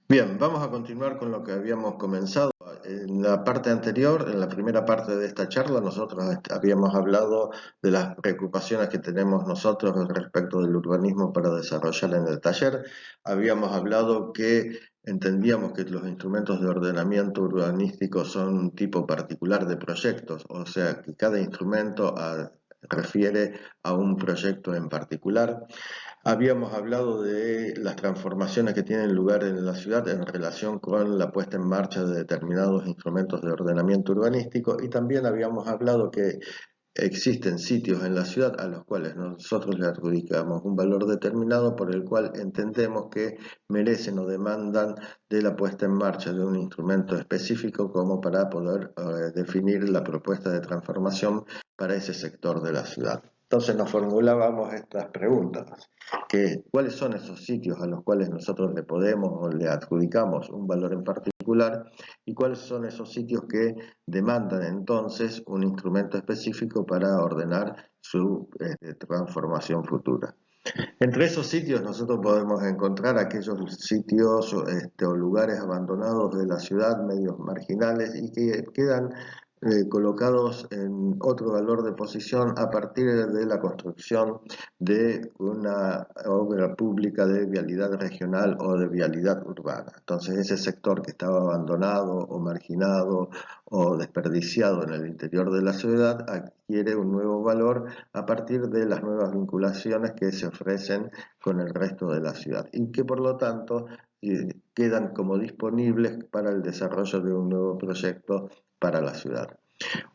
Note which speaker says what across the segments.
Speaker 1: Bien, vamos a continuar con lo que habíamos comenzado. En la parte anterior, en la primera parte de esta charla, nosotros habíamos hablado de las preocupaciones que tenemos nosotros respecto del urbanismo para desarrollar en el taller. Habíamos hablado que entendíamos que los instrumentos de ordenamiento urbanístico son un tipo particular de proyectos, o sea, que cada instrumento refiere a un proyecto en particular. Habíamos hablado de las transformaciones que tienen lugar en la ciudad en relación con la puesta en marcha de determinados instrumentos de ordenamiento urbanístico y también habíamos hablado que existen sitios en la ciudad a los cuales nosotros le adjudicamos un valor determinado por el cual entendemos que merecen o demandan de la puesta en marcha de un instrumento específico como para poder definir la propuesta de transformación para ese sector de la ciudad. Entonces nos formulábamos estas preguntas, que cuáles son esos sitios a los cuales nosotros le podemos o le adjudicamos un valor en particular y cuáles son esos sitios que demandan entonces un instrumento específico para ordenar su transformación futura. Entre esos sitios nosotros podemos encontrar aquellos sitios o lugares abandonados de la ciudad, medios marginales y que quedan colocados en otro valor de posición a partir de la construcción de una obra pública de vialidad regional o de vialidad urbana. Entonces ese sector que estaba abandonado o marginado o desperdiciado en el interior de la ciudad adquiere un nuevo valor a partir de las nuevas vinculaciones que se ofrecen con el resto de la ciudad y que por lo tanto quedan como disponibles para el desarrollo de un nuevo proyecto para la ciudad.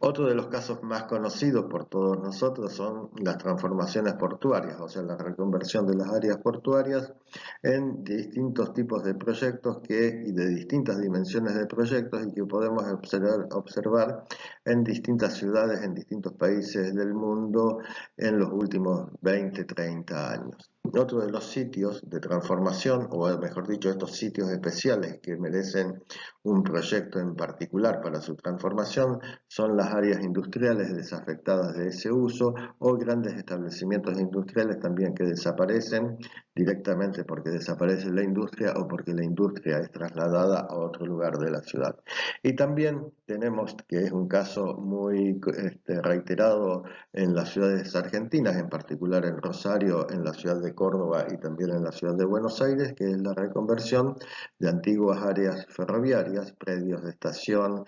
Speaker 1: Otro de los casos más conocidos por todos nosotros son las transformaciones portuarias, o sea, la reconversión de las áreas portuarias en distintos tipos de proyectos y de distintas dimensiones de proyectos y que podemos observar en distintas ciudades, en distintos países del mundo en los últimos 20, 30 años. Otro de los sitios de transformación, o mejor dicho, estos sitios especiales que merecen un proyecto en particular para su transformación, son las áreas industriales desafectadas de ese uso o grandes establecimientos industriales también que desaparecen directamente porque desaparece la industria o porque la industria es trasladada a otro lugar de la ciudad. Y también tenemos, que es un caso muy reiterado en las ciudades argentinas, en particular en Rosario, en la ciudad de Córdoba y también en la ciudad de Buenos Aires, que es la reconversión de antiguas áreas ferroviarias, predios de estación,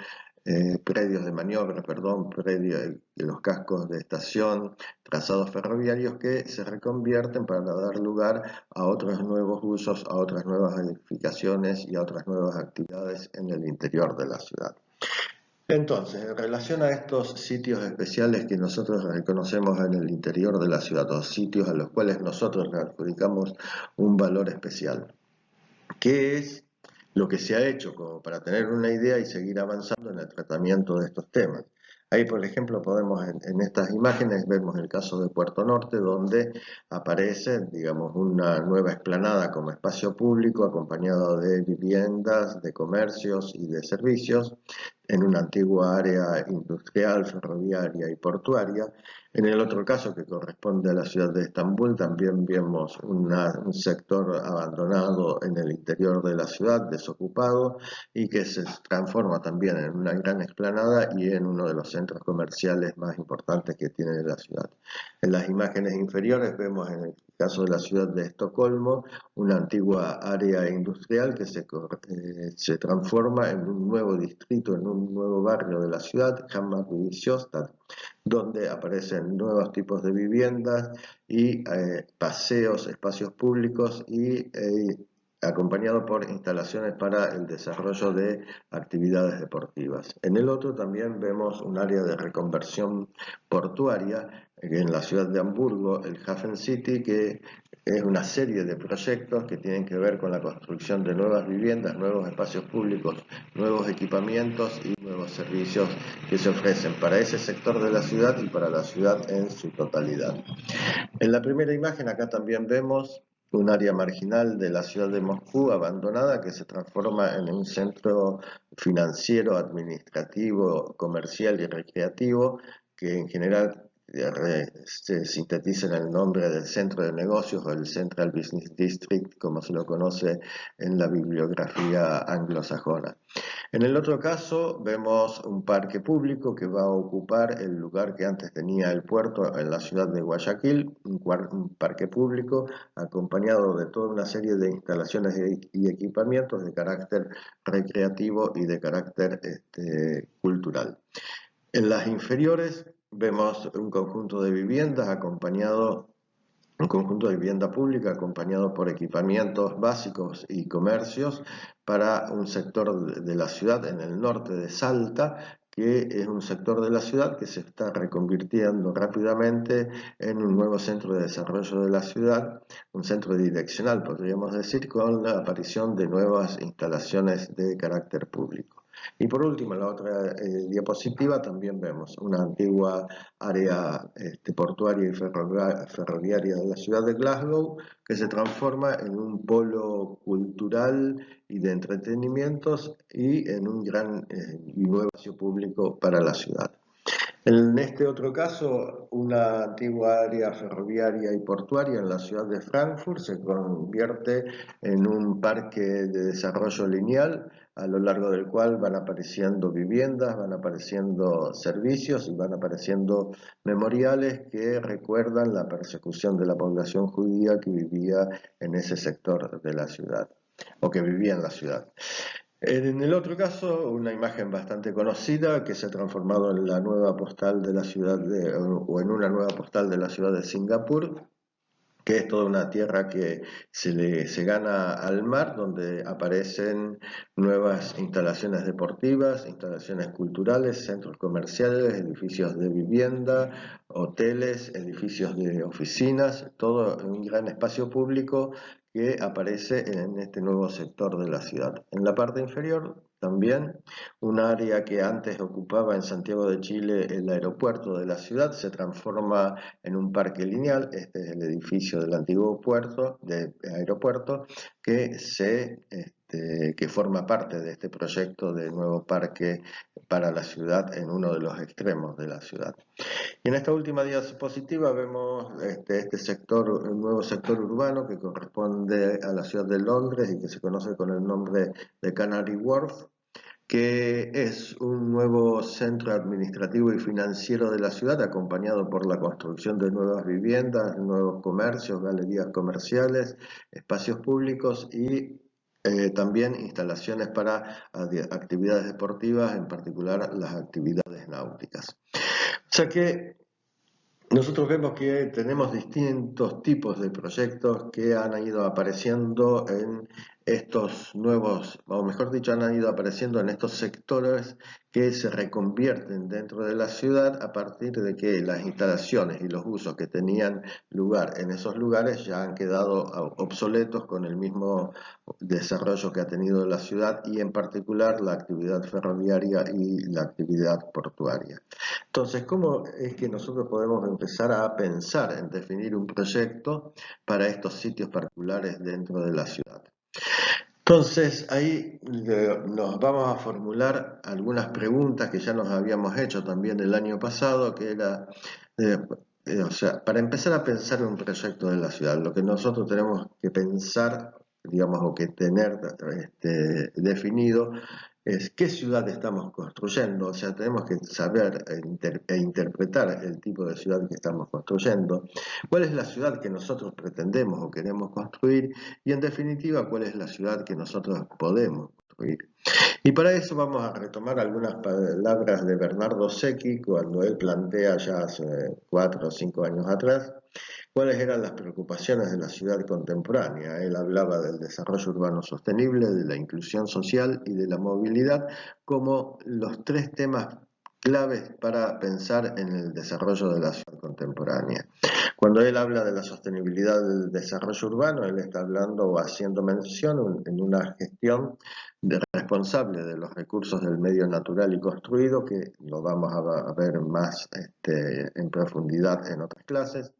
Speaker 1: predios de maniobra, perdón, predios de los cascos de estación, trazados ferroviarios que se reconvierten para dar lugar a otros nuevos usos, a otras nuevas edificaciones y a otras nuevas actividades en el interior de la ciudad. Entonces, en relación a estos sitios especiales que nosotros reconocemos en el interior de la ciudad, o sitios a los cuales nosotros le adjudicamos un valor especial, ¿qué es lo que se ha hecho como para tener una idea y seguir avanzando en el tratamiento de estos temas? Ahí, por ejemplo, podemos en estas imágenes vemos el caso de Puerto Norte, donde aparece, digamos, una nueva explanada como espacio público acompañado de viviendas, de comercios y de servicios en una antigua área industrial, ferroviaria y portuaria. En el otro caso, que corresponde a la ciudad de Estambul, también vemos un sector abandonado en el interior de la ciudad, desocupado, y que se transforma también en una gran explanada y en uno de los centros comerciales más importantes que tiene la ciudad. En las imágenes inferiores vemos en el caso de la ciudad de Estocolmo una antigua área industrial que se transforma en un nuevo distrito, en un nuevo barrio de la ciudad, Hammarby Sjöstad, donde aparecen nuevos tipos de viviendas y paseos, espacios públicos y acompañado por instalaciones para el desarrollo de actividades deportivas. En el otro también vemos un área de reconversión portuaria en la ciudad de Hamburgo, el Hafen City, que es una serie de proyectos que tienen que ver con la construcción de nuevas viviendas, nuevos espacios públicos, nuevos equipamientos y nuevos servicios que se ofrecen para ese sector de la ciudad y para la ciudad en su totalidad. En la primera imagen acá también vemos un área marginal de la ciudad de Moscú abandonada que se transforma en un centro financiero, administrativo, comercial y recreativo que en general se sintetiza en el nombre del centro de negocios o el Central Business District, como se lo conoce en la bibliografía anglosajona. En el otro caso vemos un parque público que va a ocupar el lugar que antes tenía el puerto en la ciudad de Guayaquil, un parque público acompañado de toda una serie de instalaciones y equipamientos de carácter recreativo y de carácter cultural. En las inferiores vemos un conjunto de viviendas un conjunto de vivienda pública acompañado por equipamientos básicos y comercios para un sector de la ciudad en el norte de Salta, que es un sector de la ciudad que se está reconvirtiendo rápidamente en un nuevo centro de desarrollo de la ciudad, un centro direccional, podríamos decir, con la aparición de nuevas instalaciones de carácter público. Y por último, en la otra diapositiva también vemos una antigua área portuaria y ferroviaria de la ciudad de Glasgow, que se transforma en un polo cultural y de entretenimientos y en un gran y nuevo espacio público para la ciudad. En este otro caso, una antigua área ferroviaria y portuaria en la ciudad de Frankfurt se convierte en un parque de desarrollo lineal a lo largo del cual van apareciendo viviendas, van apareciendo servicios y van apareciendo memoriales que recuerdan la persecución de la población judía que vivía en ese sector de la ciudad, o que vivía en la ciudad. En el otro caso, una imagen bastante conocida que se ha transformado en la nueva postal de la ciudad o en una nueva postal de la ciudad de Singapur, que es toda una tierra que se gana al mar, donde aparecen nuevas instalaciones deportivas, instalaciones culturales, centros comerciales, edificios de vivienda, hoteles, edificios de oficinas, todo un gran espacio público que aparece en este nuevo sector de la ciudad. En la parte inferior también un área que antes ocupaba en Santiago de Chile el aeropuerto de la ciudad se transforma en un parque lineal. Este es el edificio del antiguo aeropuerto que forma parte de este proyecto de nuevo parque para la ciudad en uno de los extremos de la ciudad. Y en esta última diapositiva vemos este sector, un nuevo sector urbano que corresponde a la ciudad de Londres y que se conoce con el nombre de Canary Wharf, que es un nuevo centro administrativo y financiero de la ciudad, acompañado por la construcción de nuevas viviendas, nuevos comercios, galerías comerciales, espacios públicos y también instalaciones para actividades deportivas, en particular las actividades náuticas. O sea que nosotros vemos que tenemos distintos tipos de proyectos que han ido apareciendo en estos nuevos, o mejor dicho, han ido apareciendo en estos sectores que se reconvierten dentro de la ciudad a partir de que las instalaciones y los usos que tenían lugar en esos lugares ya han quedado obsoletos con el mismo desarrollo que ha tenido la ciudad y en particular la actividad ferroviaria y la actividad portuaria. Entonces, ¿cómo es que nosotros podemos empezar a pensar en definir un proyecto para estos sitios particulares dentro de la ciudad? Entonces, ahí nos vamos a formular algunas preguntas que ya nos habíamos hecho también el año pasado, que era, o sea, para empezar a pensar en un proyecto de la ciudad, lo que nosotros tenemos que pensar, digamos, o que tener definido es qué ciudad estamos construyendo, o sea, tenemos que saber e interpretar el tipo de ciudad que estamos construyendo, cuál es la ciudad que nosotros pretendemos o queremos construir y en definitiva cuál es la ciudad que nosotros podemos construir. Y para eso vamos a retomar algunas palabras de Bernardo Secchi cuando él plantea ya hace 4 o 5 años atrás cuáles eran las preocupaciones de la ciudad contemporánea. Él hablaba del desarrollo urbano sostenible, de la inclusión social y de la movilidad como los 3 temas claves para pensar en el desarrollo de la ciudad contemporánea. Cuando él habla de la sostenibilidad del desarrollo urbano, él está hablando o haciendo mención en una gestión responsable de los recursos del medio natural y construido, que lo vamos a ver más en profundidad en otras clases.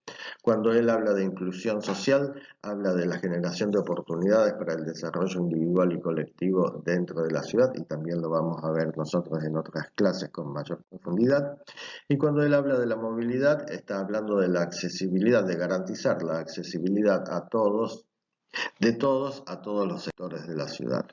Speaker 1: Cuando él habla de inclusión social, habla de la generación de oportunidades para el desarrollo individual y colectivo dentro de la ciudad, y también lo vamos a ver nosotros en otras clases con mayor profundidad. Y cuando él habla de la movilidad, está hablando de la accesibilidad, de garantizar la accesibilidad a todos, de todos a todos los sectores de la ciudad.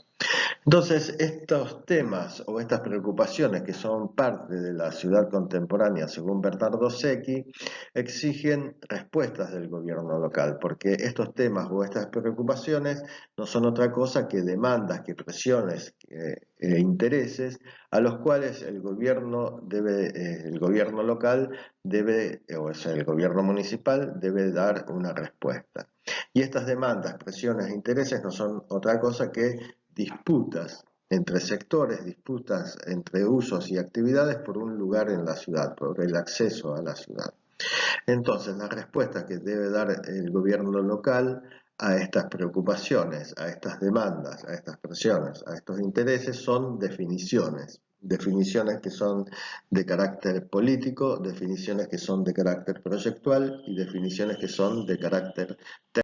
Speaker 1: Entonces, estos temas o estas preocupaciones que son parte de la ciudad contemporánea, según Bernardo Secchi, exigen respuestas del gobierno local, porque estos temas o estas preocupaciones no son otra cosa que demandas, que presiones e intereses a los cuales el gobierno local debe, o sea, el gobierno municipal debe dar una respuesta. Y estas demandas, presiones e intereses no son otra cosa que disputas entre sectores, disputas entre usos y actividades por un lugar en la ciudad, por el acceso a la ciudad. Entonces, la respuesta que debe dar el gobierno local a estas preocupaciones, a estas demandas, a estas presiones, a estos intereses son definiciones. Definiciones que son de carácter político, definiciones que son de carácter proyectual y definiciones que son de carácter técnico.